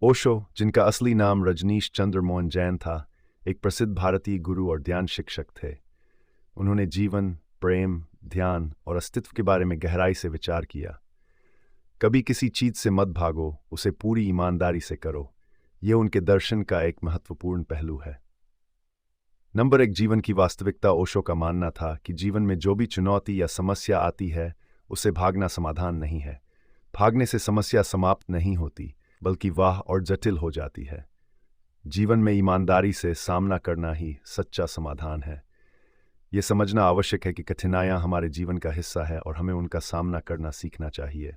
ओशो, जिनका असली नाम रजनीश चंद्र मोहन जैन था, एक प्रसिद्ध भारतीय गुरु और ध्यान शिक्षक थे। उन्होंने जीवन, प्रेम, ध्यान और अस्तित्व के बारे में गहराई से विचार किया। कभी किसी चीज से मत भागो, उसे पूरी ईमानदारी से करो। यह उनके दर्शन का एक महत्वपूर्ण पहलू है। नंबर 1, जीवन की वास्तविकता। ओशो का मानना था कि जीवन में जो भी चुनौती या समस्या आती है, उसे भागना समाधान नहीं है। भागने से समस्या समाप्त नहीं होती, बल्कि वह और जटिल हो जाती है। जीवन में ईमानदारी से सामना करना ही सच्चा समाधान है। यह समझना आवश्यक है कि कठिनाइयां हमारे जीवन का हिस्सा है और हमें उनका सामना करना सीखना चाहिए।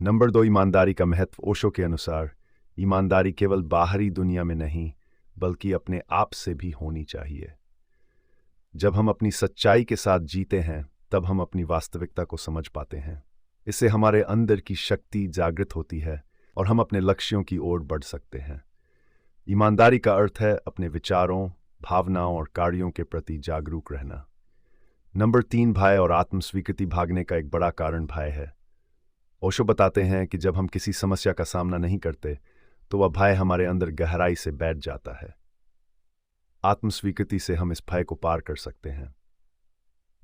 नंबर 2, ईमानदारी का महत्व। ओशो के अनुसार ईमानदारी केवल बाहरी दुनिया में नहीं, बल्कि अपने आप से भी होनी चाहिए। जब हम अपनी सच्चाई के साथ जीते हैं, तब हम अपनी वास्तविकता को समझ पाते हैं। इससे हमारे अंदर की शक्ति जागृत होती है और हम अपने लक्ष्यों की ओर बढ़ सकते हैं। ईमानदारी का अर्थ है अपने विचारों, भावनाओं और कार्यों के प्रति जागरूक रहना। नंबर 3, भय और आत्मस्वीकृति। भागने का एक बड़ा कारण भय है। ओशो बताते हैं कि जब हम किसी समस्या का सामना नहीं करते, तो वह भय हमारे अंदर गहराई से बैठ जाता है। आत्मस्वीकृति से हम इस भय को पार कर सकते हैं।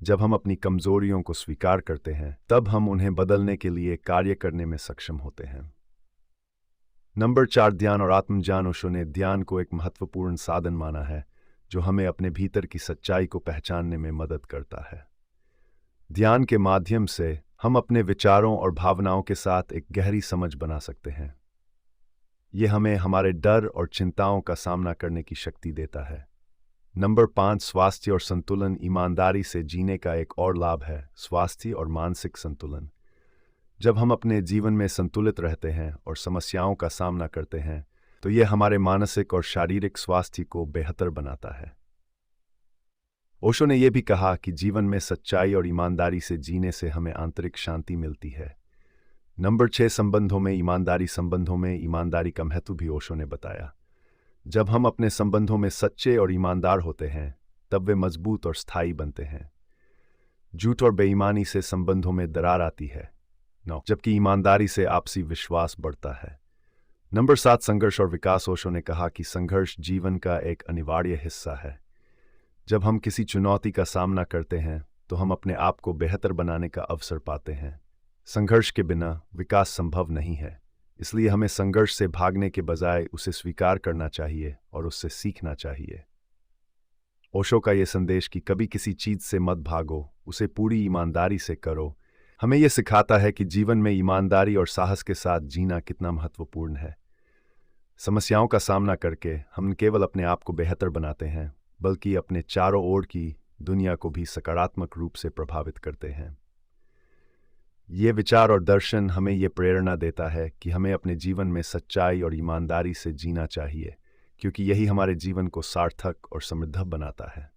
जब हम अपनी कमजोरियों को स्वीकार करते हैं, तब हम उन्हें बदलने के लिए कार्य करने में सक्षम होते हैं। नंबर 4, ध्यान और आत्मज्ञान। ओशो ने ध्यान को एक महत्वपूर्ण साधन माना है, जो हमें अपने भीतर की सच्चाई को पहचानने में मदद करता है। ध्यान के माध्यम से हम अपने विचारों और भावनाओं के साथ एक गहरी समझ बना सकते हैं। यह हमें हमारे डर और चिंताओं का सामना करने की शक्ति देता है। नंबर 5, स्वास्थ्य और संतुलन। ईमानदारी से जीने का एक और लाभ है स्वास्थ्य और मानसिक संतुलन। जब हम अपने जीवन में संतुलित रहते हैं और समस्याओं का सामना करते हैं, तो यह हमारे मानसिक और शारीरिक स्वास्थ्य को बेहतर बनाता है। ओशो ने यह भी कहा कि जीवन में सच्चाई और ईमानदारी से जीने से हमें आंतरिक शांति मिलती है। नंबर 6, संबंधों में ईमानदारी। संबंधों में ईमानदारी का महत्व भी ओशो ने बताया। जब हम अपने संबंधों में सच्चे और ईमानदार होते हैं, तब वे मजबूत और स्थायी बनते हैं। झूठ और बेईमानी से संबंधों में दरार आती है, जबकि ईमानदारी से आपसी विश्वास बढ़ता है। नंबर 7, संघर्ष और विकास। ओशो ने कहा कि संघर्ष जीवन का एक अनिवार्य हिस्सा है। जब हम किसी चुनौती का सामना करते हैं, तो हम अपने आप को बेहतर बनाने का अवसर पाते हैं। संघर्ष के बिना विकास संभव नहीं है, इसलिए हमें संघर्ष से भागने के बजाय उसे स्वीकार करना चाहिए और उससे सीखना चाहिए। ओशो का यह संदेश कि कभी किसी चीज से मत भागो, उसे पूरी ईमानदारी से करो, हमें यह सिखाता है कि जीवन में ईमानदारी और साहस के साथ जीना कितना महत्वपूर्ण है। समस्याओं का सामना करके हम केवल अपने आप को बेहतर बनाते हैं, बल्कि अपने चारों ओर की दुनिया को भी सकारात्मक रूप से प्रभावित करते हैं। ये विचार और दर्शन हमें ये प्रेरणा देता है कि हमें अपने जीवन में सच्चाई और ईमानदारी से जीना चाहिए, क्योंकि यही हमारे जीवन को सार्थक और समृद्ध बनाता है।